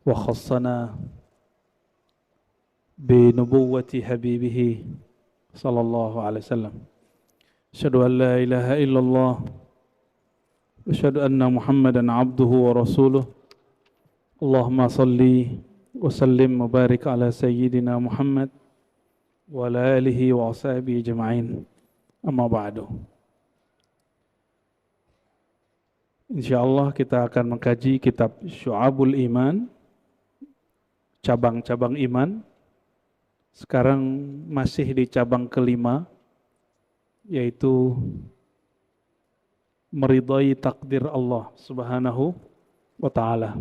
وخصنا بنبوة حبيبه صلى الله عليه وسلم. أشهد أن لا إله إلا الله وأشهد أن محمدا عبده ورسوله. اللهم صل وسلم وبارك على سيدنا محمد وعلى آله وصحبه أجمعين. Amma ba'du. Insyaallah kita akan mengkaji kitab Syu'abul Iman, cabang-cabang iman. Sekarang masih di cabang kelima, yaitu meridai takdir Allah Subhanahu wa ta'ala.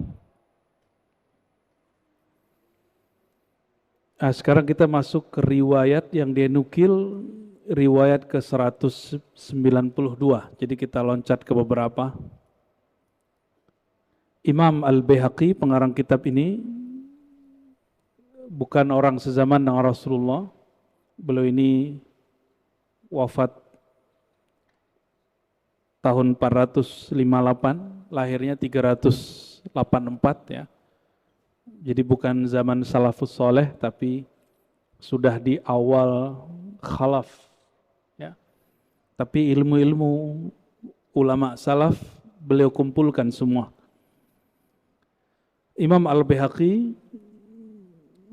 Sekarang kita masuk ke riwayat yang dia nukil, riwayat ke 192. Jadi kita loncat ke beberapa. Imam Al-Baihaqi, pengarang kitab ini, bukan orang sezaman dengan Rasulullah. Beliau ini wafat tahun 458, lahirnya 384 ya. Jadi bukan zaman salafus soleh, tapi sudah di awal khalaf ya. Tapi ilmu-ilmu ulama salaf beliau kumpulkan semua. Imam Al-Baihaqi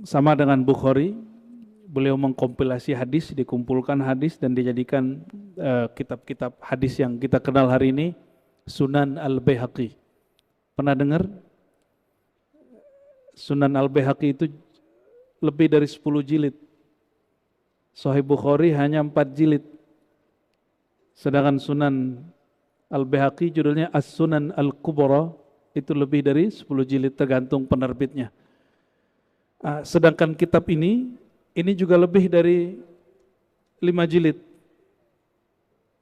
sama dengan Bukhari, beliau mengkompilasi hadis, dikumpulkan hadis dan dijadikan kitab-kitab hadis yang kita kenal hari ini, Sunan Al-Baihaqi. Pernah dengar? Sunan Al-Baihaqi itu lebih dari 10 jilid. Sahih Bukhari hanya 4 jilid. Sedangkan Sunan Al-Baihaqi judulnya As-Sunan Al-Kubra, itu lebih dari 10 jilid tergantung penerbitnya. Sedangkan kitab ini juga lebih dari 5 jilid.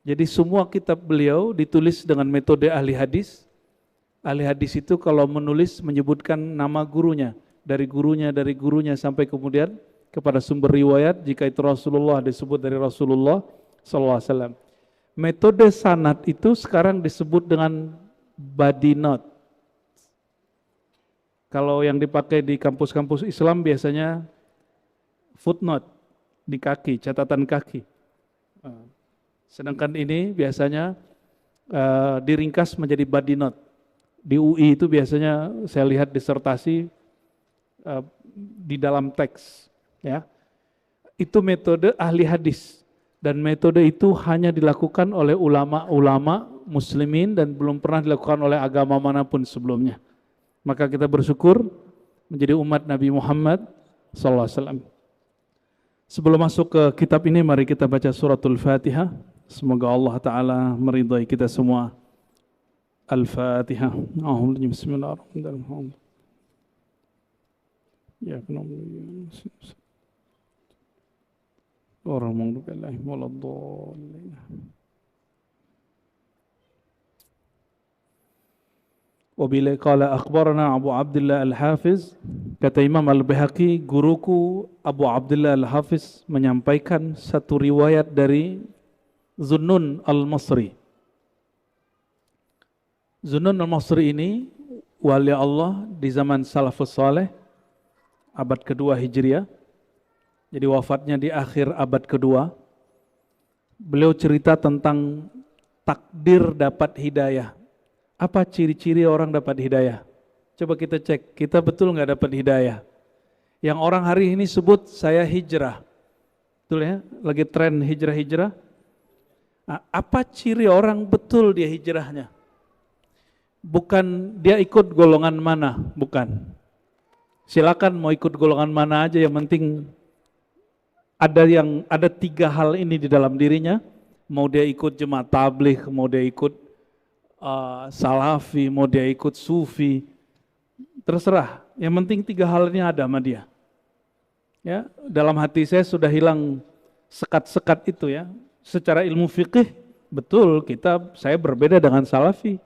Jadi semua kitab beliau ditulis dengan metode ahli hadis. Ahli hadis itu kalau menulis menyebutkan nama gurunya, dari gurunya sampai kemudian kepada sumber riwayat. Jika itu Rasulullah, disebut dari Rasulullah SAW. Metode sanad itu sekarang disebut dengan body note. Kalau yang dipakai di kampus-kampus Islam biasanya footnote di kaki, catatan kaki. Sedangkan ini biasanya diringkas menjadi body note. Di UI itu biasanya saya lihat disertasi di dalam teks, ya. Itu metode ahli hadis, dan metode itu hanya dilakukan oleh ulama-ulama muslimin dan belum pernah dilakukan oleh agama manapun sebelumnya. Maka kita bersyukur menjadi umat Nabi Muhammad SAW. Sebelum masuk ke kitab ini, mari kita baca suratul Fatihah. Semoga Allah Ta'ala meridai kita semua. Al-Fatihah. Bismillahirrahmanirrahim. Ya Wabila qala akhbarana Abu Abdullah Al-Hafiz, kata Imam Al-Baihaqi, guruku Abu Abdullah Al-Hafiz menyampaikan satu riwayat dari Zunnun Al-Masri. Zunnun Al-Masri ini wali Allah di zaman salafus saleh, abad kedua Hijriah. Jadi wafatnya di akhir abad kedua. Beliau cerita tentang takdir dapat hidayah. Apa ciri-ciri orang dapat hidayah? Coba kita cek, kita betul nggak dapat hidayah? Yang orang hari ini sebut saya hijrah. Betul ya, lagi tren hijrah-hijrah. Nah, apa ciri orang betul dia hijrahnya? Bukan dia ikut golongan mana, bukan. Silakan mau ikut golongan mana aja, yang penting ada 3 hal ini di dalam dirinya. Mau dia ikut jemaat tabligh, mau dia ikut salafi, mau dia ikut sufi, terserah. Yang penting 3 hal ini ada sama dia. Ya, dalam hati saya sudah hilang sekat-sekat itu ya. Secara ilmu fikih betul saya berbeda dengan salafi.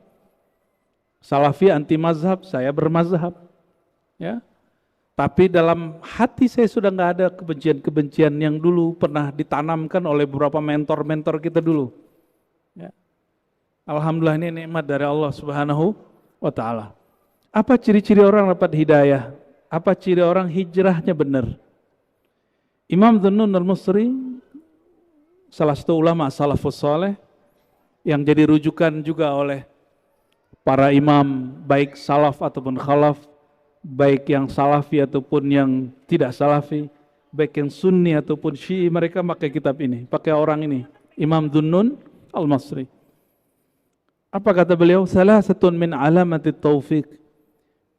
Salafi anti mazhab, saya bermazhab. Ya. Tapi dalam hati saya sudah nggak ada kebencian-kebencian yang dulu pernah ditanamkan oleh beberapa mentor-mentor kita dulu. Ya. Alhamdulillah, ini nikmat dari Allah Subhanahu wa ta'ala. Apa ciri-ciri orang dapat hidayah? Apa ciri orang hijrahnya benar? Imam Dhunnun al-Musri, salah satu ulama salafus saleh yang jadi rujukan juga oleh para imam baik salaf ataupun khalaf, baik yang salafi ataupun yang tidak salafi, baik yang sunni ataupun syi'i, mereka pakai kitab ini, pakai orang ini, Imam Dhunnun al-Musri. Apa kata beliau? Salasatun min alamati taufiq.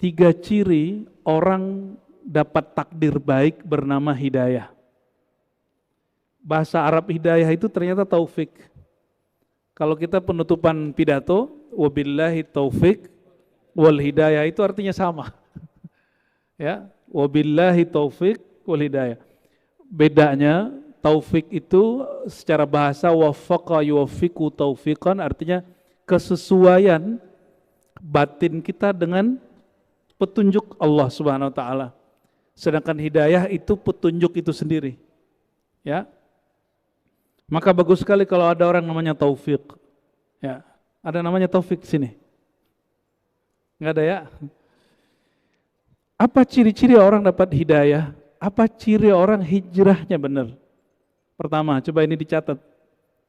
3 ciri orang dapat takdir baik bernama hidayah. Bahasa Arab hidayah itu ternyata taufik. Kalau kita penutupan pidato, wabillahi taufik wal hidayah, itu artinya sama. Ya, wabillahi taufik wal hidayah. Bedanya taufik itu secara bahasa waffaqa yuwaffiqu taufiqan, artinya kesesuaian batin kita dengan petunjuk Allah Subhanahu wa taala. Sedangkan hidayah itu petunjuk itu sendiri. Ya. Maka bagus sekali kalau ada orang namanya Taufik. Ya, ada namanya Taufik sini. Enggak ada ya? Apa ciri-ciri orang dapat hidayah? Apa ciri orang hijrahnya benar? Pertama, coba ini dicatat.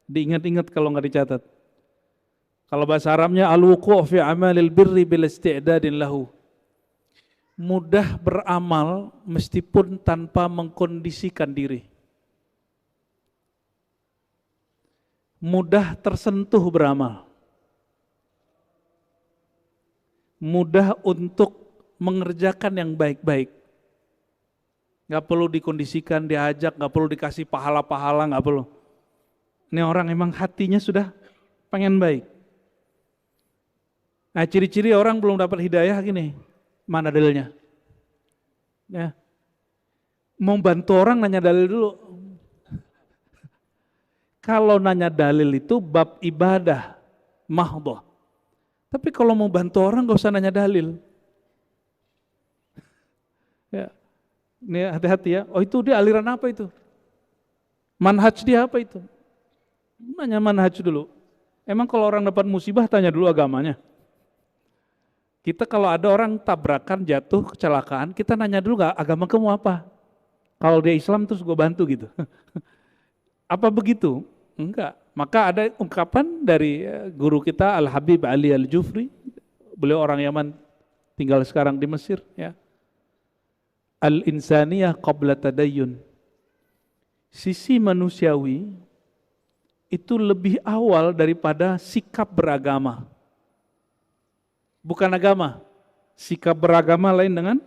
Diingat-ingat kalau enggak dicatat. Kalau bahasa Arabnya al-wuqu' fi amalil birri bil isti'dadin lahu. Mudah beramal meskipun tanpa mengkondisikan diri. Mudah tersentuh beramal. Mudah untuk mengerjakan yang baik-baik. Gak perlu dikondisikan, diajak, gak perlu dikasih pahala-pahala, gak perlu. Ini orang emang hatinya sudah pengen baik. Nah, ciri-ciri orang belum dapat hidayah gini. Mana dalilnya? Ya. Mau bantu orang nanya dalil dulu. Kalau nanya dalil itu bab ibadah, mahdhah. Tapi kalau mau bantu orang gak usah nanya dalil. Ya. Ini hati-hati ya. Oh, itu dia aliran apa itu? Manhaj dia apa itu? Nanya manhaj dulu. Emang kalau orang dapat musibah tanya dulu agamanya. Kita kalau ada orang tabrakan, jatuh, kecelakaan, kita nanya dulu gak agama kamu apa? Kalau dia Islam terus gue bantu gitu. Apa begitu? Enggak. Maka ada ungkapan dari guru kita Al-Habib Ali Al-Jufri, beliau orang Yaman, tinggal sekarang di Mesir, ya. Al-insaniyah qabla tadayyun. Sisi manusiawi itu lebih awal daripada sikap beragama. Bukan agama. Sikap beragama lain dengan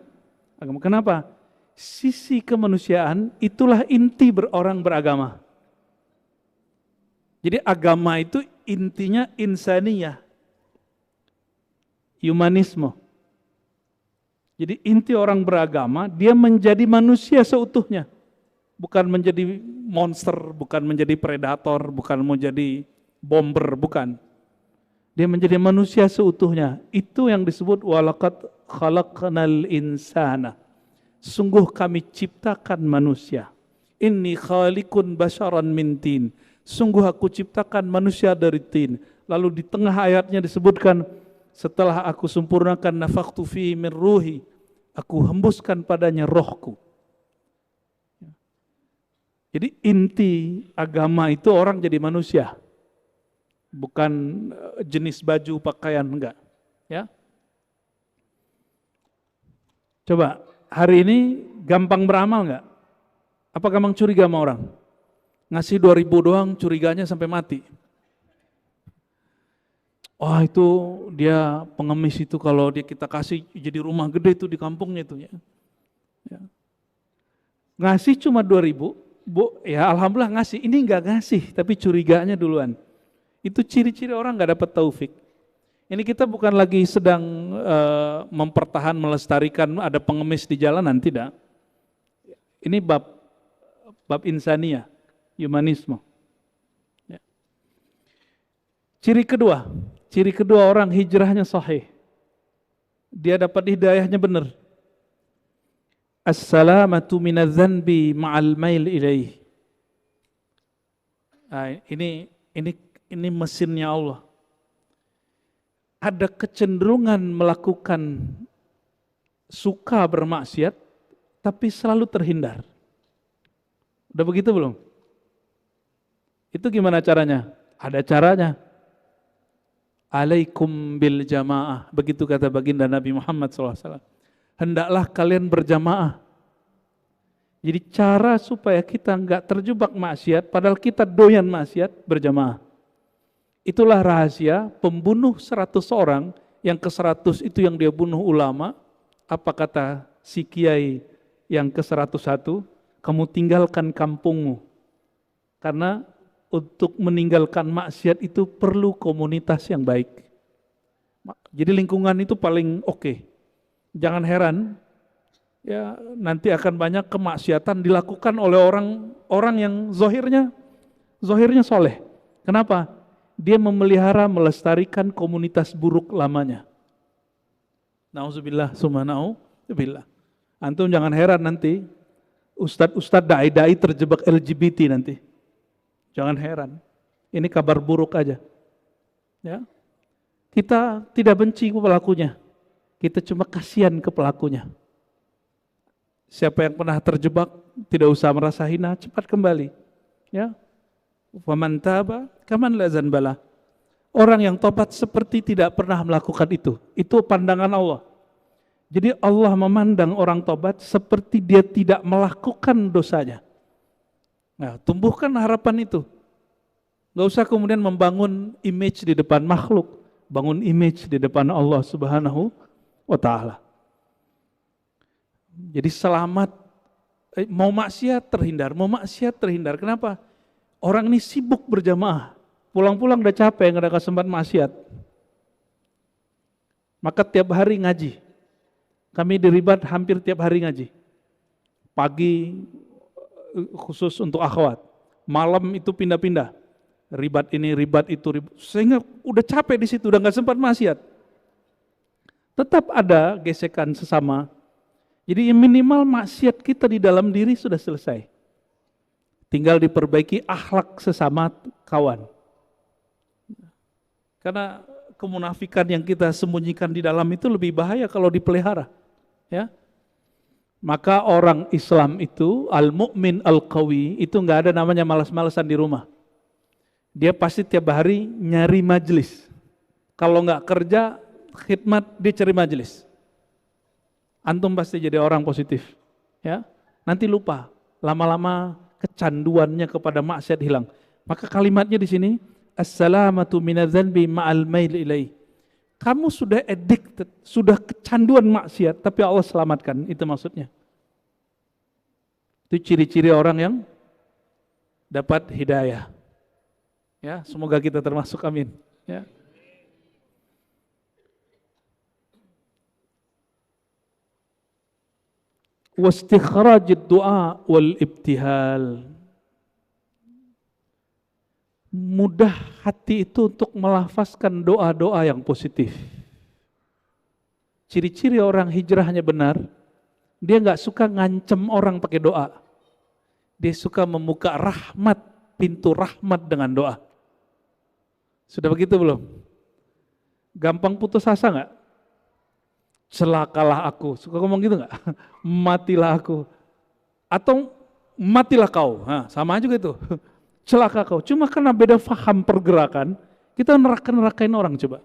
agama. Kenapa? Sisi kemanusiaan itulah inti orang beragama. Jadi agama itu intinya insaniyah, humanisme. Jadi inti orang beragama, dia menjadi manusia seutuhnya. Bukan menjadi monster, bukan menjadi predator, bukan menjadi bomber, bukan. Dia menjadi manusia seutuhnya. Itu yang disebut walaqad khalaqnal insana. Sungguh kami ciptakan manusia. Inni khaliqun basharan min tin. Sungguh aku ciptakan manusia dari tin. Lalu di tengah ayatnya disebutkan, setelah aku sempurnakan nafakhtu fihi min ruhi, aku hembuskan padanya rohku. Jadi inti agama itu orang jadi manusia. Bukan jenis baju, pakaian, enggak. Ya. Coba, hari ini gampang beramal enggak? Apa gampang curiga sama orang? Ngasih 2.000 doang, curiganya sampai mati. Wah, itu dia pengemis itu, kalau dia kita kasih jadi rumah gede itu di kampungnya itu ya. Ya. Ngasih cuma 2.000, Bu, ya alhamdulillah ngasih. Ini enggak ngasih, tapi curiganya duluan. Itu ciri-ciri orang enggak dapat taufik. Ini kita bukan lagi sedang mempertahan, melestarikan ada pengemis di jalanan, tidak. Ini bab insaniyah, humanisme. Ya. Ciri kedua orang hijrahnya sahih. Dia dapat hidayahnya benar. As-salamatu minadz-dzanbi ma'al mail ilaih. Nah, ini mesinnya Allah. Ada kecenderungan melakukan suka bermaksiat, tapi selalu terhindar. Udah begitu belum? Itu gimana caranya? Ada caranya. Alaikum bil jamaah. Begitu kata baginda Nabi Muhammad SAW. Hendaklah kalian berjamaah. Jadi cara supaya kita enggak terjebak maksiat, padahal kita doyan maksiat, berjamaah. Itulah rahasia pembunuh 100 orang, yang ke-100 itu yang dia bunuh ulama. Apa kata si kiai yang ke-101? Kamu tinggalkan kampungmu. Karena untuk meninggalkan maksiat itu perlu komunitas yang baik. Jadi lingkungan itu paling oke. Jangan heran, ya nanti akan banyak kemaksiatan dilakukan oleh orang yang zohirnya soleh. Kenapa? Dia memelihara, melestarikan komunitas buruk lamanya. Nauzubillah summa nauzubillah. Antum jangan heran nanti ustadz dai-dai terjebak LGBT nanti. Jangan heran. Ini kabar buruk aja. Ya. Kita tidak benci ke pelakunya. Kita cuma kasihan ke pelakunya. Siapa yang pernah terjebak tidak usah merasa hina, cepat kembali. Ya. Faman taba kaman la zanbala. Orang yang tobat seperti tidak pernah melakukan itu. Itu pandangan Allah. Jadi Allah memandang orang tobat seperti dia tidak melakukan dosanya. Nah, tumbuhkan harapan itu. Gak usah kemudian membangun image di depan makhluk, bangun image di depan Allah Subhanahu wa Ta'ala. Jadi selamat, mau maksiat terhindar. Kenapa? Orang ini sibuk berjamaah, pulang-pulang udah capek, gak ada kesempatan maksiat. Maka tiap hari ngaji. Kami di Ribat hampir tiap hari ngaji. Pagi khusus untuk akhwat, malam itu pindah-pindah, ribat ini, ribat itu, sehingga udah capek di situ, udah nggak sempat maksiat. Tetap ada gesekan sesama. Jadi minimal maksiat kita di dalam diri sudah selesai. Tinggal diperbaiki akhlak sesama kawan. Karena kemunafikan yang kita sembunyikan di dalam itu lebih bahaya kalau dipelihara, ya. Maka orang Islam itu, al-mu'min al-qawi, itu enggak ada namanya malas-malasan di rumah. Dia pasti tiap hari nyari majelis. Kalau enggak kerja, khidmat, dia cari majelis. Antum pasti jadi orang positif. Ya, nanti lupa, lama-lama kecanduannya kepada maksiat hilang. Maka kalimatnya di sini, as-salamatu minadz-dzanbi ma'al mail ilaih. Kamu sudah addicted, sudah kecanduan maksiat, tapi Allah selamatkan, itu maksudnya. Itu ciri-ciri orang yang dapat hidayah. Ya, semoga kita termasuk, amin. Ya. Wastikhrajid du'a wal ibtihal. Mudah hati itu untuk melafazkan doa-doa yang positif. Ciri-ciri orang hijrahnya benar, dia nggak suka ngancem orang pakai doa. Dia suka membuka rahmat, pintu rahmat dengan doa. Sudah begitu belum? Gampang putus asa nggak? Celakalah aku, suka ngomong gitu nggak? Matilah aku, atau matilah kau, nah, sama juga itu. Celaka kau, cuma karena beda faham pergerakan, kita neraka-nerakain orang coba.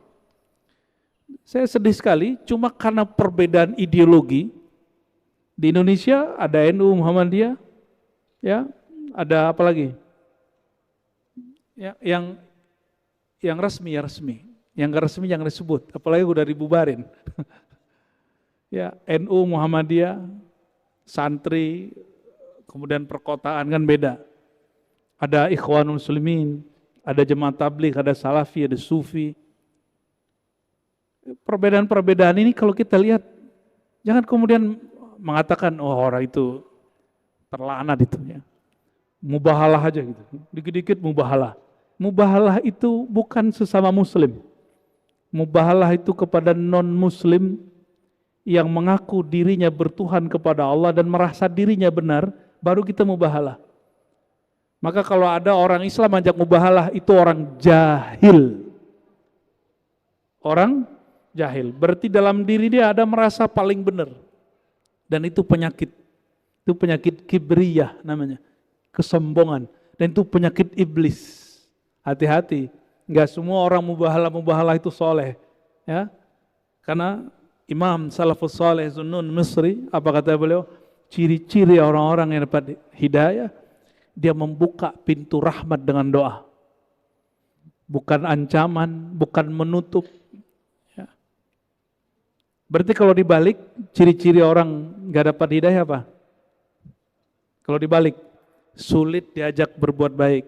Saya sedih sekali, cuma karena perbedaan ideologi. Di Indonesia ada NU Muhammadiyah, ya, ada apa lagi? Ya, yang resmi ya resmi, yang nggak resmi jangan disebut, apalagi udah dibubarin. Ya, NU Muhammadiyah, santri, kemudian perkotaan kan beda. Ada Ikhwanul Muslimin, ada Jemaat Tabligh, ada Salafi, ada Sufi. Perbedaan-perbedaan ini kalau kita lihat, jangan kemudian mengatakan, oh orang itu terlaknat itu. Ya. Mubahalah aja gitu, dikit-dikit mubahalah. Mubahalah itu bukan sesama muslim. Mubahalah itu kepada non-muslim yang mengaku dirinya bertuhan kepada Allah dan merasa dirinya benar, baru kita mubahalah. Maka kalau ada orang Islam ajak mubahalah, itu orang jahil. Orang jahil, berarti dalam diri dia ada merasa paling benar. Dan itu penyakit. Itu penyakit kibriyah namanya. Kesombongan. Dan itu penyakit iblis. Hati-hati. Enggak semua orang mubahalah itu soleh. Ya. Karena Imam Salafus Saleh Zunnun Misri, apa kata beliau? Ciri-ciri orang-orang yang dapat hidayah, dia membuka pintu rahmat dengan doa. Bukan ancaman, bukan menutup. Ya. Berarti kalau dibalik, ciri-ciri orang gak dapat hidayah apa? Kalau dibalik, sulit diajak berbuat baik.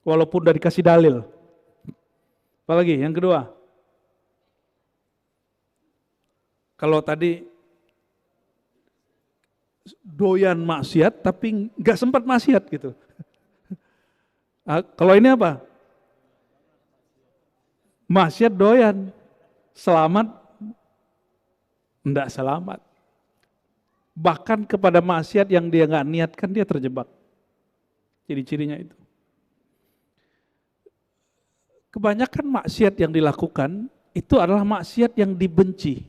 Walaupun udah dikasih dalil. Apalagi yang kedua, kalau tadi doyan maksiat tapi nggak sempat maksiat gitu. Kalau ini apa? Maksiat doyan, selamat enggak selamat. Bahkan kepada maksiat yang dia nggak niatkan dia terjebak. Ciri-cirinya itu. Kebanyakan maksiat yang dilakukan itu adalah maksiat yang dibenci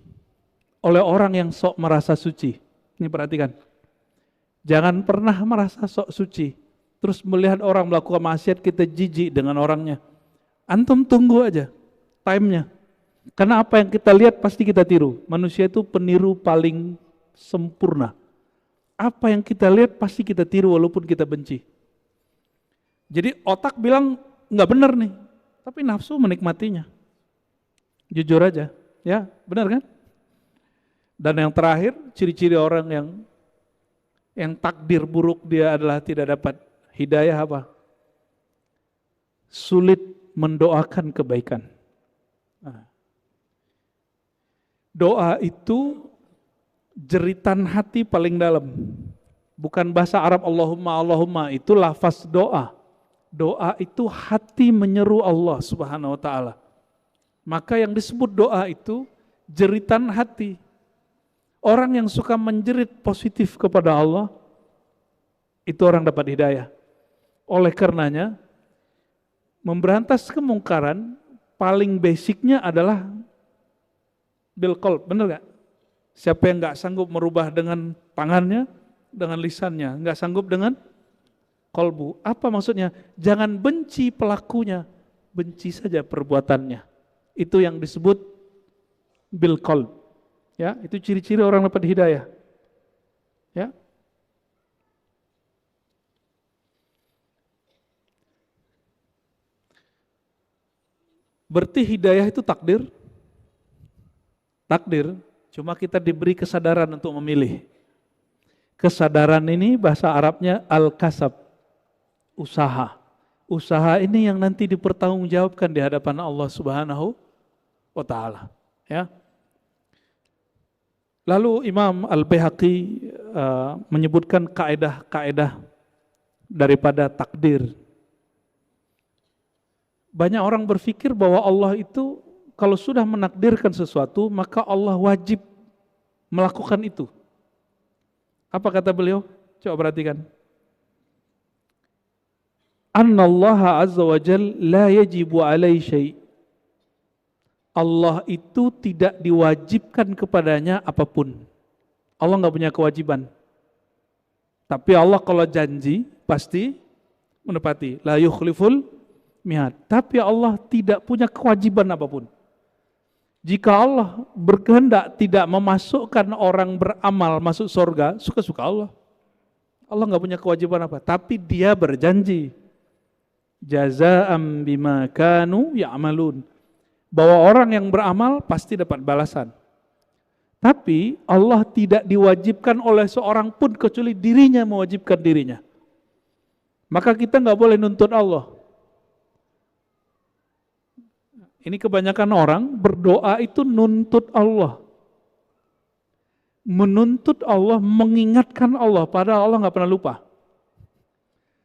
oleh orang yang sok merasa suci. Ini perhatikan. Jangan pernah merasa sok suci. Terus melihat orang melakukan maksiat kita jijik dengan orangnya. Antum tunggu aja time-nya. Karena apa yang kita lihat pasti kita tiru. Manusia itu peniru paling sempurna. Apa yang kita lihat pasti kita tiru walaupun kita benci. Jadi otak bilang nggak benar nih, tapi nafsu menikmatinya. Jujur aja, ya benar kan? Dan yang terakhir, ciri-ciri orang yang takdir buruk dia adalah tidak dapat hidayah apa? Sulit mendoakan kebaikan. Nah. Doa itu jeritan hati paling dalam. Bukan bahasa Arab Allahumma, itu lafaz doa. Doa itu hati menyeru Allah Subhanahu wa taala. Maka yang disebut doa itu jeritan hati. Orang yang suka menjerit positif kepada Allah, itu orang dapat hidayah. Oleh karenanya, memberantas kemungkaran, paling basicnya adalah bil qalb, benar gak? Siapa yang gak sanggup merubah dengan tangannya, dengan lisannya, gak sanggup dengan qalbu. Apa maksudnya? Jangan benci pelakunya, benci saja perbuatannya. Itu yang disebut bil qalb. Ya, itu ciri-ciri orang dapat hidayah. Ya. Berarti hidayah itu takdir. Takdir, cuma kita diberi kesadaran untuk memilih. Kesadaran ini bahasa Arabnya al-kasab, usaha. Usaha ini yang nanti dipertanggungjawabkan di hadapan Allah Subhanahu wa taala. Ya. Lalu Imam Al-Baihaqi menyebutkan kaedah-kaedah daripada takdir. Banyak orang berpikir bahwa Allah itu kalau sudah menakdirkan sesuatu, maka Allah wajib melakukan itu. Apa kata beliau? Coba perhatikan. Annallaha azza wa jal la yajibu alaihi syai'. Allah itu tidak diwajibkan kepadanya apapun. Allah nggak punya kewajiban. Tapi Allah kalau janji pasti menepati. La yukhliful mi'ad. Tapi Allah tidak punya kewajiban apapun. Jika Allah berkehendak tidak memasukkan orang beramal masuk surga, suka-suka Allah. Allah nggak punya kewajiban apa. Tapi Dia berjanji. Jazaa'an bima kanu ya'malun. Bahwa orang yang beramal pasti dapat balasan. Tapi Allah tidak diwajibkan oleh seorang pun kecuali dirinya mewajibkan dirinya. Maka kita nggak boleh nuntut Allah. Ini kebanyakan orang berdoa itu nuntut Allah. Menuntut Allah, mengingatkan Allah, padahal Allah nggak pernah lupa.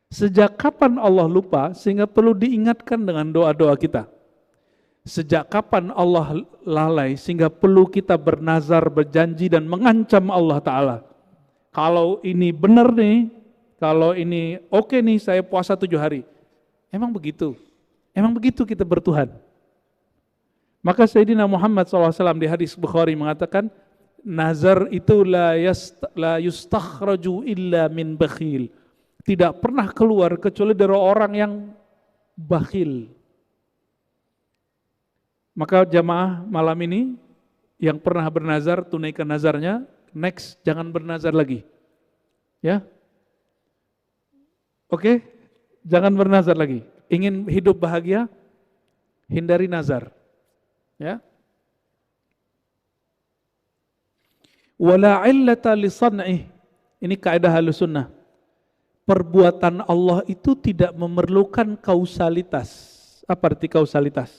Sejak kapan Allah lupa sehingga perlu diingatkan dengan doa-doa kita? Sejak kapan Allah lalai sehingga perlu kita bernazar, berjanji dan mengancam Allah Ta'ala? Kalau ini benar nih, kalau ini oke nih saya puasa 7 hari. Emang begitu? Emang begitu kita bertuhan? Maka Sayyidina Muhammad SAW di hadis Bukhari mengatakan, nazar itu la yustakhraju illa min bakhil. Tidak pernah keluar kecuali dari orang yang bakhil. Maka jamaah malam ini yang pernah bernazar, tunaikan nazarnya. Next, jangan bernazar lagi. Ya. Oke? Jangan bernazar lagi. Ingin hidup bahagia, hindari nazar. Ya. Wala illata li san'ih. Ini kaidah Ahlussunnah. Perbuatan Allah itu tidak memerlukan kausalitas. Apa arti kausalitas?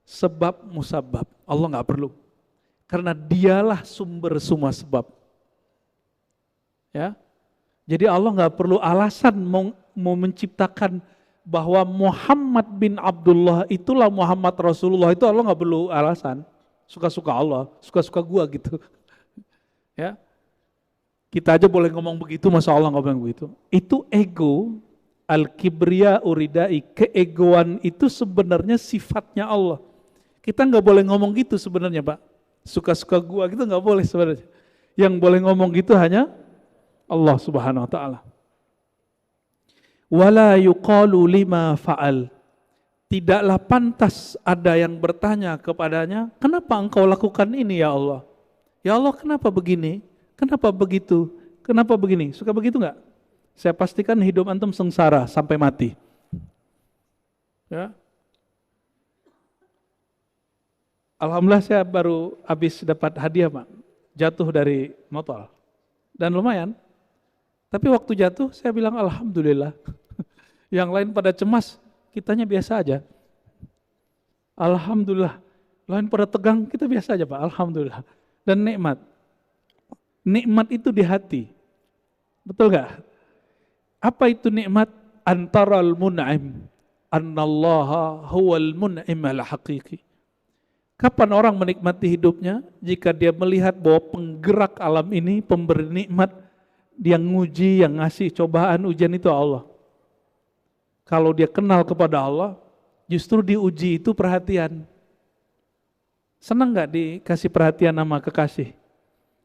Sebab musabab. Allah nggak perlu. Karena dialah sumber semua sebab. Ya. Jadi Allah nggak perlu alasan mau menciptakan bahwa Muhammad bin Abdullah itulah Muhammad Rasulullah, itu Allah nggak perlu alasan. Suka-suka Allah, suka-suka gua gitu. Ya, kita aja boleh ngomong begitu, masa Allah nggak boleh begitu? Itu ego, al-kibriya uridai, keegoan itu sebenarnya sifatnya Allah. Kita nggak boleh ngomong gitu sebenarnya, Pak. Suka-suka gua gitu nggak boleh sebenarnya. Yang boleh ngomong gitu hanya Allah Subhanahu Wa Taala. Wala yuqalu lima fa'al. Tidaklah pantas ada yang bertanya kepadanya, kenapa engkau lakukan ini ya Allah? Ya Allah, kenapa begini? Kenapa begitu? Kenapa begini? Suka begitu enggak? Saya pastikan hidup antum sengsara sampai mati. Ya. Alhamdulillah saya baru habis dapat hadiah, Pak. Jatuh dari motor. Dan lumayan. Tapi waktu jatuh saya bilang alhamdulillah. Yang lain pada cemas, kitanya biasa aja. Alhamdulillah. Lain pada tegang, kita biasa aja, Pak. Alhamdulillah. Dan nikmat. Nikmat itu di hati. Betul gak? Apa itu nikmat? Antaral mun'im. Annallaha huwal mun'im al-haqiqi. Kapan orang menikmati hidupnya? Jika dia melihat bahwa penggerak alam ini, pemberi nikmat, dia nguji, yang ngasih cobaan, ujian itu Allah. Kalau dia kenal kepada Allah, justru diuji itu perhatian. Senang gak dikasih perhatian sama kekasih?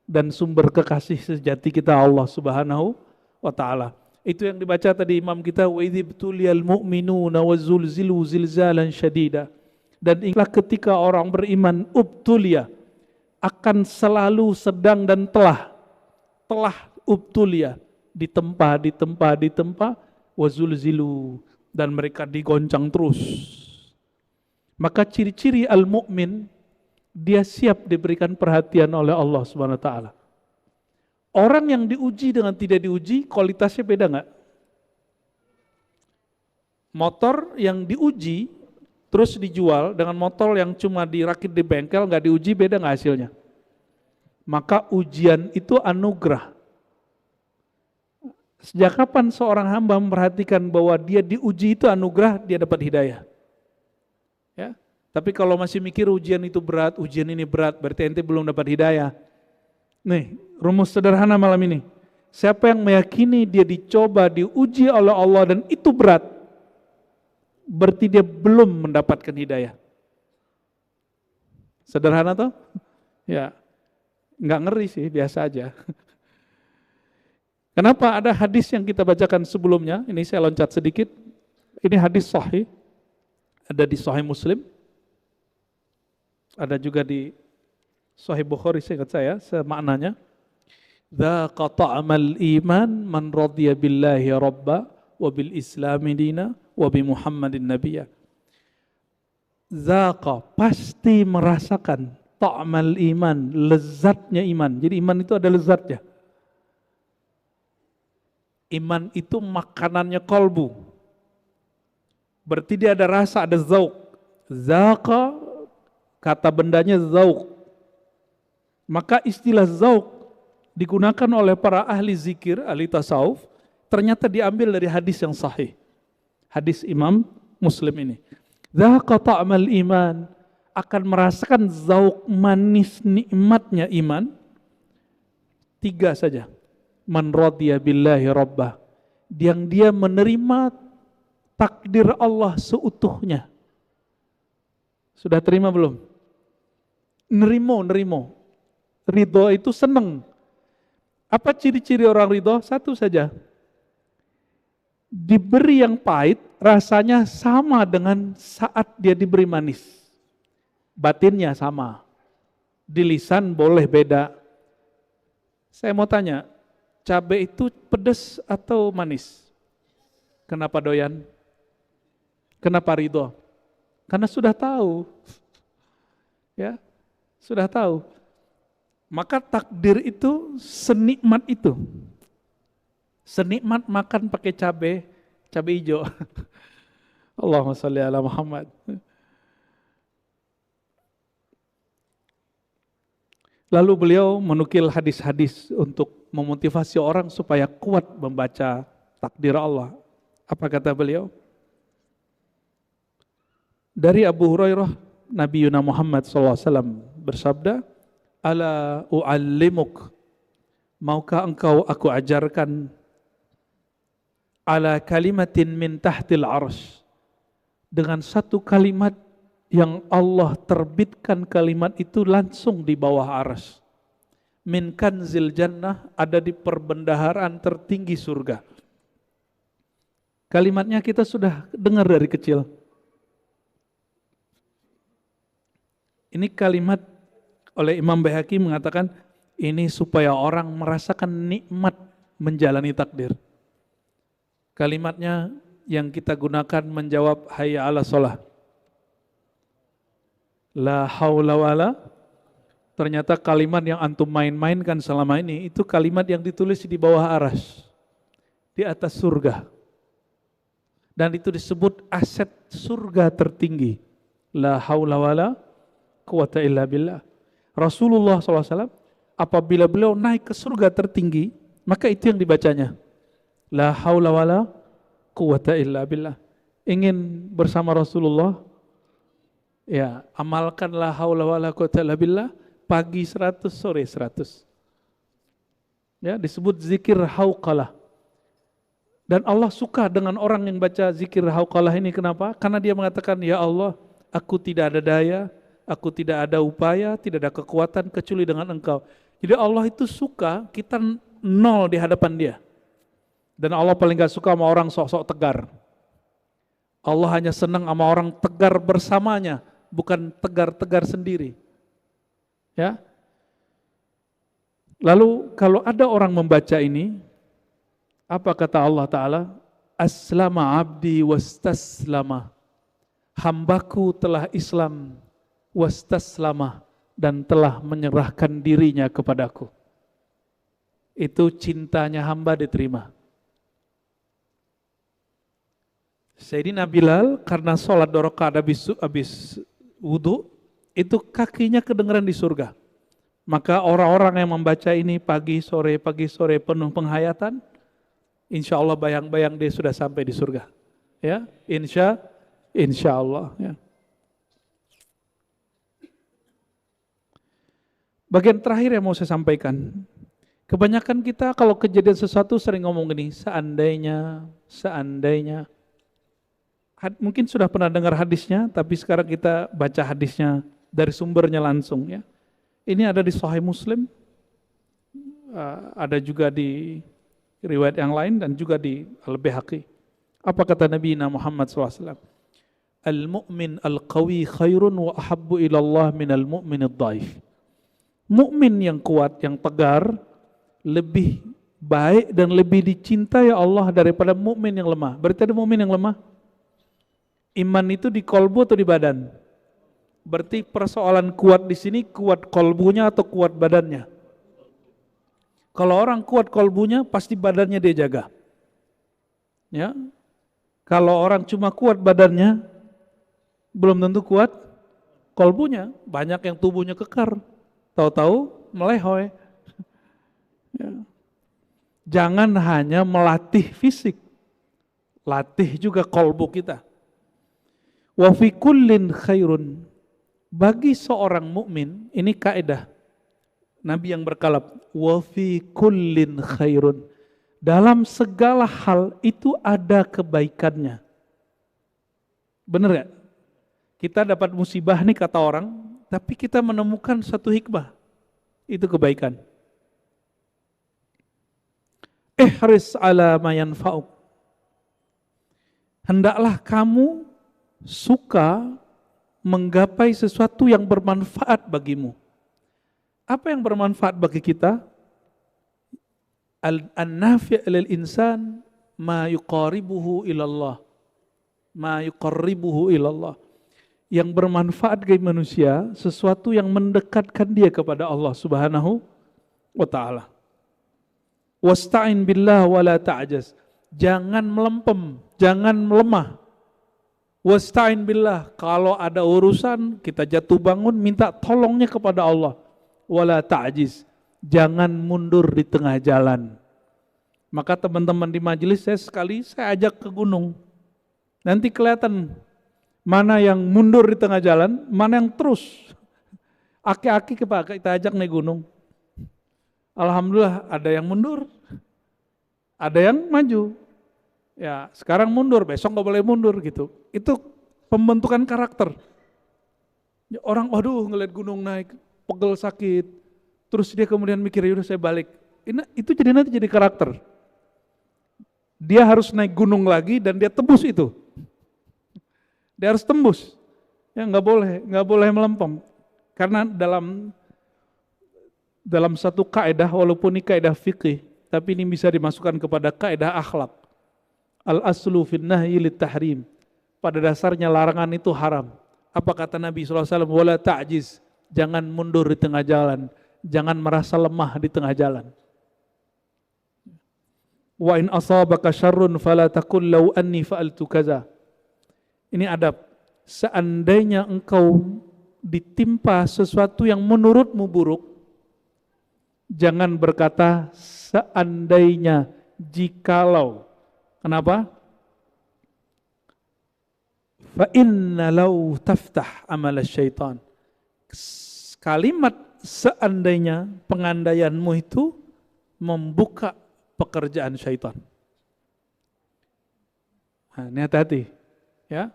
Dan sumber kekasih sejati kita Allah Subhanahu wa Ta'ala. Itu yang dibaca tadi imam kita, wa idzibtuliyal mu'minuna wa zulzilu zilzalan syadida. Dan ingatlah ketika orang beriman ubtulia, akan selalu sedang dan telah ubtulia, ditempa wa zulzilu, dan mereka digoncang terus. Maka ciri-ciri al-mu'min, dia siap diberikan perhatian oleh Allah Subhanahu wa Ta'ala. Orang yang diuji dengan tidak diuji, kualitasnya beda nggak? Motor yang diuji terus dijual dengan motor yang cuma dirakit di bengkel, nggak diuji, beda nggak hasilnya? Maka ujian itu anugerah. Sejak kapan seorang hamba memperhatikan bahwa dia diuji itu anugerah, dia dapat hidayah? Ya. Tapi kalau masih mikir ujian itu berat, ujian ini berat, berarti ente belum dapat hidayah. Nih, rumus sederhana malam ini. Siapa yang meyakini dia dicoba, diuji oleh Allah dan itu berat, berarti dia belum mendapatkan hidayah. Sederhana toh? Ya, nggak ngeri sih, biasa aja. Kenapa? Ada hadis yang kita bacakan sebelumnya, ini saya loncat sedikit. Ini hadis sahih, ada di Sahih Muslim, ada juga di Sahih Bukhari, seingat saya, semaknanya. Dzaqa ta'amal iman man radiya billahi rabba wa bil islami dina wa bi Muhammadin nabiyya. Dzaqa, pasti merasakan, ta'amal iman, lezatnya iman. Jadi iman itu ada lezatnya. Iman itu makanannya kolbu. Berarti dia ada rasa, ada zauq. Dzaqa, kata bendanya zauq. Maka istilah zauq digunakan oleh para ahli zikir, ahli tasawuf, ternyata diambil dari hadis yang sahih. Hadis Imam Muslim ini. Dzaqa ta'mal iman, akan merasakan zauq manis nikmatnya iman. 3 saja. Man radiya billahi rabbah, yang dia menerima takdir Allah seutuhnya. Sudah terima belum? Nerimo. Ridho itu seneng. Apa ciri-ciri orang ridho? Satu saja. Diberi yang pahit, rasanya sama dengan saat dia diberi manis. Batinnya sama. Di lisan boleh beda. Saya mau tanya, cabai itu pedas atau manis? Kenapa doyan? Kenapa ridho? Karena sudah tahu. Ya, sudah tahu. Maka takdir itu senikmat itu. Senikmat makan pakai cabai hijau. Allahumma sholli ala Muhammad. Lalu beliau menukil hadis-hadis untuk memotivasi orang supaya kuat membaca takdir Allah. Apa kata beliau? Dari Abu Hurairah, Nabi Muhammad SAW bersabda, Ala u'allimuk, maukah engkau aku ajarkan, ala kalimatin min tahtil arsh, dengan satu kalimat yang Allah terbitkan kalimat itu langsung di bawah arsy. Min kanzil jannah, ada di perbendaharaan tertinggi surga. Kalimatnya kita sudah dengar dari kecil. Ini kalimat oleh Imam Baihaqi mengatakan, ini supaya orang merasakan nikmat menjalani takdir. Kalimatnya yang kita gunakan menjawab hayya ala sholah. La haula wala, ternyata kalimat yang antum main-mainkan selama ini, itu kalimat yang ditulis di bawah arsy, di atas surga. Dan itu disebut aset surga tertinggi. La haula wala quwata illa billah. Rasulullah SAW apabila beliau naik ke surga tertinggi, maka itu yang dibacanya. La haula wala quwata illa billah. Ingin bersama Rasulullah? Ya, amalkan la haula wala quwata illa billah, pagi 100, sore 100. Ya, disebut zikir hauqalah. Dan Allah suka dengan orang yang baca zikir hauqalah ini. Kenapa? Karena dia mengatakan, ya Allah, aku tidak ada daya, aku tidak ada upaya, tidak ada kekuatan kecuali dengan Engkau. Jadi Allah itu suka kita nol di hadapan dia. Dan Allah paling gak suka sama orang sok-sok tegar. Allah hanya senang sama orang tegar bersamanya, bukan tegar-tegar sendiri. Ya. Lalu kalau ada orang membaca ini, apa kata Allah Ta'ala? Aslama abdi wastaslama. Hambaku telah Islam, wastaslama, dan telah menyerahkan dirinya kepadaku. Itu cintanya hamba diterima. Sayyidina Bilal karena sholat 2 rakaat habis wudu, itu kakinya kedengeran di surga. Maka orang-orang yang membaca ini pagi sore penuh penghayatan, insya Allah bayang-bayang dia sudah sampai di surga. Ya, insya Allah. Ya. Bagian terakhir yang mau saya sampaikan, kebanyakan kita kalau kejadian sesuatu sering ngomong gini, seandainya. Mungkin sudah pernah dengar hadisnya, tapi sekarang kita baca hadisnya dari sumbernya langsung. Ya. Ini ada di Sahih Muslim, ada juga di riwayat yang lain dan juga di Al-Baihaqi. Apa kata Nabi Muhammad SAW? Al-mu'min al-qawi khairun wa ahabbu ilallah minal mu'min ad-dhaif. Mukmin yang kuat, yang tegar, lebih baik dan lebih dicintai Allah daripada mukmin yang lemah. Berarti ada mukmin yang lemah? Iman itu di kolbu atau di badan? Berarti persoalan kuat di sini, kuat kolbunya atau kuat badannya? Kalau orang kuat kolbunya, pasti badannya dia jaga. Ya. Kalau orang cuma kuat badannya, belum tentu kuat kolbunya. Banyak yang tubuhnya kekar, tahu-tahu melehoi. Ya. Jangan hanya melatih fisik, latih juga kolbu kita. Wa fi kullin khairun. Bagi seorang mukmin, ini kaidah Nabi yang berkalab, wa fi kullin khairun. Dalam segala hal itu ada kebaikannya. Benar gak? Kita dapat musibah nih kata orang, tapi kita menemukan satu hikmah. Itu kebaikan. Ihris ala ma yanfa'uk. Hendaklah kamu suka menggapai sesuatu yang bermanfaat bagimu. Apa yang bermanfaat bagi kita? An-nafi' lil insan ma yuqaribuhu ilallah. Ma yuqarribuhu ilallah. Yang bermanfaat bagi manusia, sesuatu yang mendekatkan dia kepada Allah Subhanahu wa ta'ala. Wasta'in billah wa la ta'jaz. Jangan melempem, jangan melemah. Wasta'in billah, kalau ada urusan kita jatuh bangun minta tolongnya kepada Allah. Wala ta'jiz, jangan mundur di tengah jalan. Maka teman-teman di majelis saya ajak ke gunung. Nanti kelihatan mana yang mundur di tengah jalan, mana yang terus. Aki-aki kita ajak naik gunung. Alhamdulillah ada yang mundur, ada yang maju. Ya sekarang mundur, besok nggak boleh mundur gitu. Itu pembentukan karakter. Orang waduh ngeliat gunung naik, pegel sakit, terus dia kemudian mikir yaudah saya balik. Itu nanti jadi karakter. Dia harus naik gunung lagi dan dia tembus itu. Dia harus tembus. Ya nggak boleh melempem. Karena dalam satu kaidah, walaupun ini kaidah fikih, tapi ini bisa dimasukkan kepada kaidah akhlak. Al-aslu fin nahyi lit tahrim. Pada dasarnya larangan itu haram. Apa kata Nabi SAW? Wala ta'jiz. Jangan mundur di tengah jalan. Jangan merasa lemah di tengah jalan. Wa in asabaka syarrun fala taqul law anni fa'altu kaza. Ini adab. Seandainya engkau ditimpa sesuatu yang menurutmu buruk, jangan berkata seandainya, jikalau. Kenapa? Fa inna law taftah amal syaitan. Kalimat seandainya, pengandaianmu itu membuka pekerjaan syaitan. Nah, ini hati-hati, ya.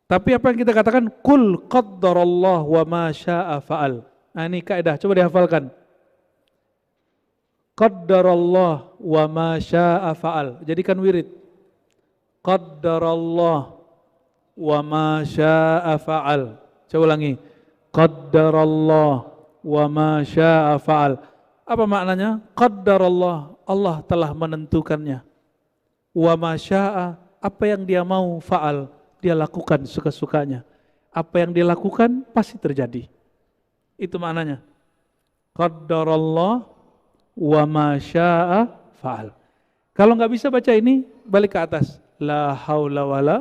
Tapi apa yang kita katakan? Qul qaddarallah wa ma syaa fa'al. Nah, ini kaidah, coba dihafalkan. Qaddarallah wa ma syaa fa'al. Jadikan wirid. Qaddarallah wa ma syaa fa'al. Coba ulangi. Qaddarallah wa ma syaa fa'al. Apa maknanya? Qaddarallah, Allah telah menentukannya. Wa ma syaa, apa yang dia mau fa'al, dia lakukan suka-sukanya. Apa yang dia lakukan pasti terjadi. Itu maknanya. Qaddarallah wa ma syaa fa'al. Kalau nggak bisa baca ini, balik ke atas. La haula wala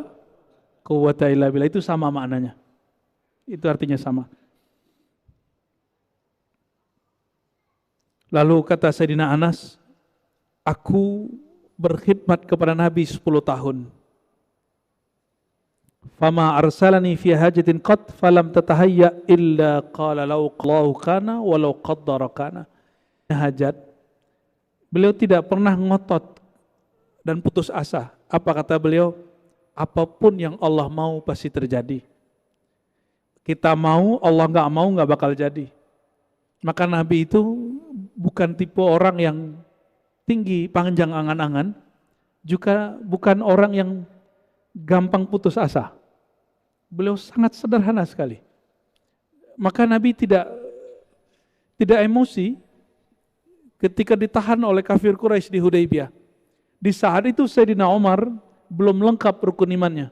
quwwata illa billah. Itu sama maknanya. Itu artinya sama. Lalu kata Sayyidina Anas, aku berkhidmat kepada Nabi 10 tahun. Fama arsalani fi hajatin qat falam tatahayya illa qala law qallahu kana walau qaddara kana. Hajat, beliau tidak pernah ngotot dan putus asa. Apa kata beliau? Apapun yang Allah mau pasti terjadi. Kita mau, Allah nggak bakal jadi. Maka Nabi itu bukan tipe orang yang tinggi, panjang angan-angan, juga bukan orang yang gampang putus asa. Beliau sangat sederhana sekali. Maka Nabi tidak emosi ketika ditahan oleh kafir Quraisy di Hudaybiyah. Di saat itu Sayyidina Umar belum lengkap rukun imannya.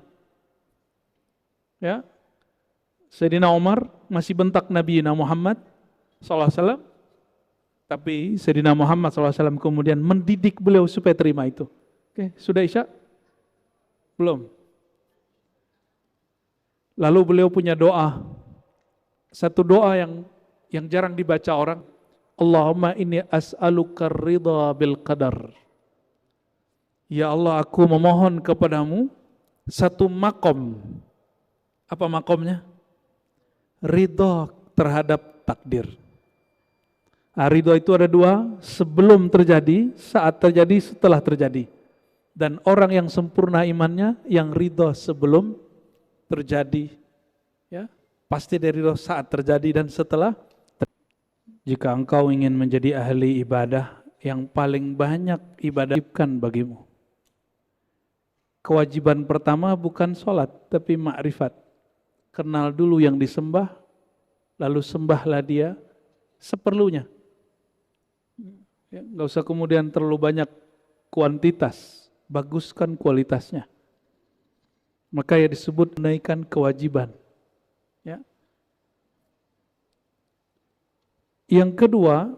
Ya. Sayyidina Umar masih bentak Nabi Muhammad SAW, tapi Sayyidina Muhammad SAW kemudian mendidik beliau supaya terima itu. Oke, sudah Isya? Belum. Lalu beliau punya doa, satu doa yang jarang dibaca orang. Allahumma inni as'aluka ridha bil qadar. Ya Allah, aku memohon kepadamu satu makom. Apa makomnya? Ridha terhadap takdir. Ridha itu ada dua, sebelum terjadi, saat terjadi, setelah terjadi. Dan orang yang sempurna imannya, yang ridha sebelum terjadi, ya pasti dari ridha saat terjadi dan setelah. Jika engkau ingin menjadi ahli ibadah, yang paling banyak ibadah wajibkan bagimu. Kewajiban pertama bukan sholat, tapi ma'rifat. Kenal dulu yang disembah, lalu sembahlah dia seperlunya. Ya, nggak usah kemudian terlalu banyak kuantitas, baguskan kualitasnya. Maka ya disebut menaikkan kewajiban. Ya. Yang kedua,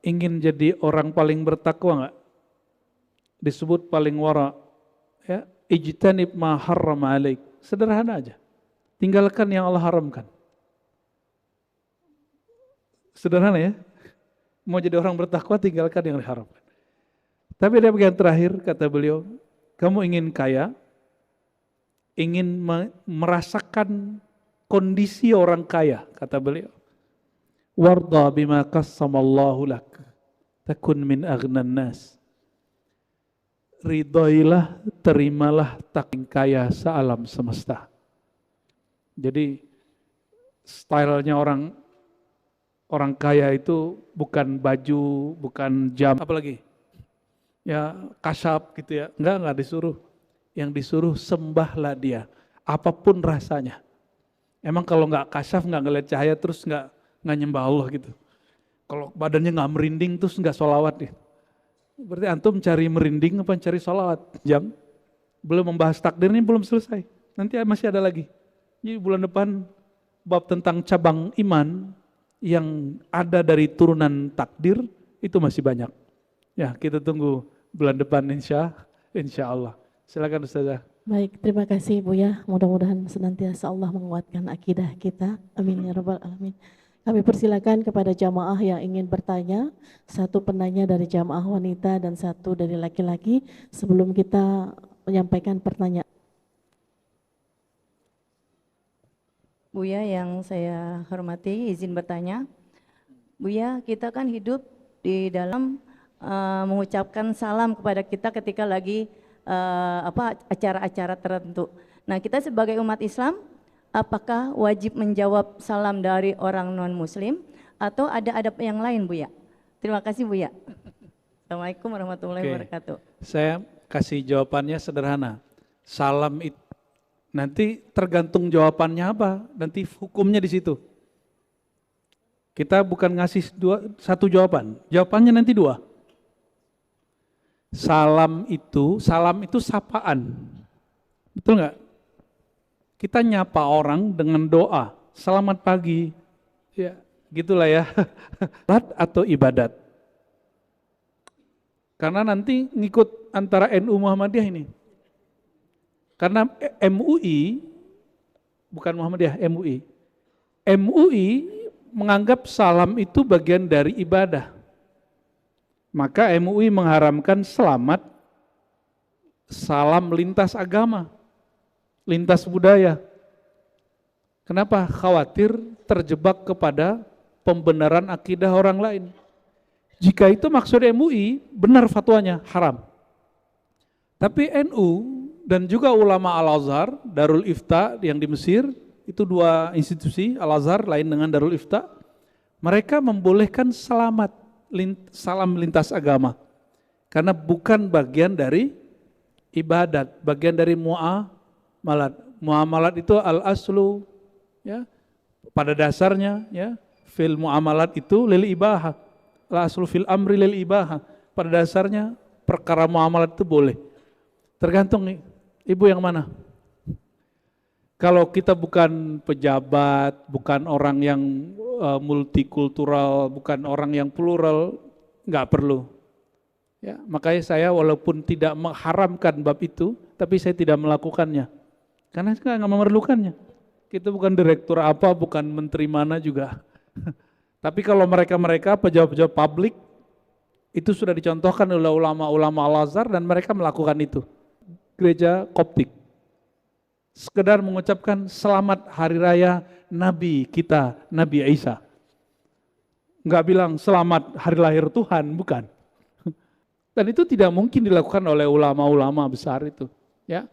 ingin jadi orang paling bertakwa enggak? Disebut paling wara. Ya, ijtanib ma harrama alaik. Sederhana aja. Tinggalkan yang Allah haramkan. Sederhana ya. Mau jadi orang bertakwa, tinggalkan yang diharamkan. Tapi ada bagian terakhir, kata beliau, kamu ingin kaya, ingin merasakan kondisi orang kaya, kata beliau. Warda bima qassamallahu lak, takun min aghnan nas. Ridhoilah, terimalah taking kaya sealam semesta. Jadi stylenya orang kaya itu bukan baju, bukan jam, apalagi ya kasyaf gitu ya, enggak disuruh. Yang disuruh sembahlah dia, apapun rasanya. Emang kalau enggak kasyaf, enggak ngeliat cahaya terus enggak nyembah Allah gitu. Kalau badannya enggak merinding terus enggak sholawat gitu. Berarti antum cari merinding apa cari sholawat? Jam belum membahas takdir ini belum selesai. Nanti masih ada lagi. Jadi bulan depan bab tentang cabang iman yang ada dari turunan takdir itu masih banyak. Ya, kita tunggu bulan depan insya Allah. Silakan Ustazah. Baik, terima kasih Buya. Mudah-mudahan senantiasa Allah menguatkan akidah kita. Amin ya rabbal alamin. Kami persilakan kepada jamaah yang ingin bertanya, satu penanya dari jamaah wanita dan satu dari laki-laki sebelum kita menyampaikan pertanyaan. Buya yang saya hormati, izin bertanya. Buya, kita kan hidup di dalam mengucapkan salam kepada kita ketika lagi acara-acara tertentu. Nah, kita sebagai umat Islam, apakah wajib menjawab salam dari orang non-muslim atau ada adab yang lain, Buya? Terima kasih, Buya. Assalamualaikum warahmatullahi wabarakatuh. Saya kasih jawabannya sederhana. Salam itu nanti tergantung jawabannya apa, nanti hukumnya di situ. Kita bukan ngasih satu jawaban, jawabannya nanti dua. Salam itu sapaan, betul nggak? Kita nyapa orang dengan doa, selamat pagi, ya gitulah ya. Salat atau ibadat? Karena nanti ngikut antara NU Muhammadiyah ini. Karena MUI, bukan Muhammadiyah, MUI. MUI menganggap salam itu bagian dari ibadah. Maka MUI mengharamkan salam lintas agama, lintas budaya. Kenapa? Khawatir terjebak kepada pembenaran akidah orang lain. Jika itu maksud MUI, benar fatwanya, haram. Tapi NU dan juga ulama Al-Azhar, Darul Ifta yang di Mesir, itu dua institusi, Al-Azhar lain dengan Darul Ifta, mereka membolehkan salam lintas agama. Karena bukan bagian dari ibadat, bagian dari muamalat. Muamalat itu al-aslu, ya, pada dasarnya, ya, fil muamalat itu lil ibaha, al-aslu fil amri lil ibaha. Pada dasarnya perkara muamalat itu boleh. Tergantung nih, ibu yang mana? Kalau kita bukan pejabat, bukan orang yang multikultural, bukan orang yang plural, nggak perlu. Ya, makanya saya walaupun tidak mengharamkan bab itu, tapi saya tidak melakukannya. Karena saya nggak memerlukannya. Kita bukan direktur apa, bukan menteri mana juga. Tapi kalau mereka pejabat-pejabat publik, itu sudah dicontohkan oleh ulama-ulama Al-Azhar dan mereka melakukan itu. Gereja Koptik. Sekedar mengucapkan selamat hari raya Nabi kita, Nabi Isa. Enggak bilang selamat hari lahir Tuhan, bukan. Dan itu tidak mungkin dilakukan oleh ulama-ulama besar itu. Ya.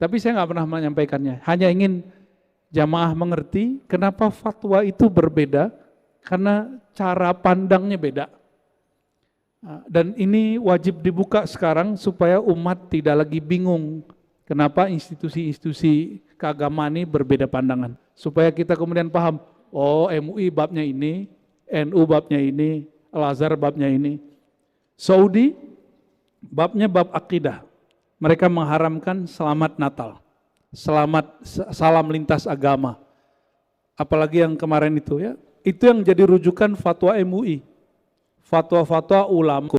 Tapi saya nggak pernah menyampaikannya. Hanya ingin jamaah mengerti kenapa fatwa itu berbeda karena cara pandangnya beda. Dan ini wajib dibuka sekarang supaya umat tidak lagi bingung kenapa institusi-institusi keagamaan ini berbeda pandangan. Supaya kita kemudian paham, oh MUI babnya ini, NU babnya ini, Al-Azhar babnya ini. Saudi babnya bab akidah. Mereka mengharamkan selamat Natal, salam lintas agama. Apalagi yang kemarin itu ya, itu yang jadi rujukan fatwa MUI. Fatwa-fatwa ulama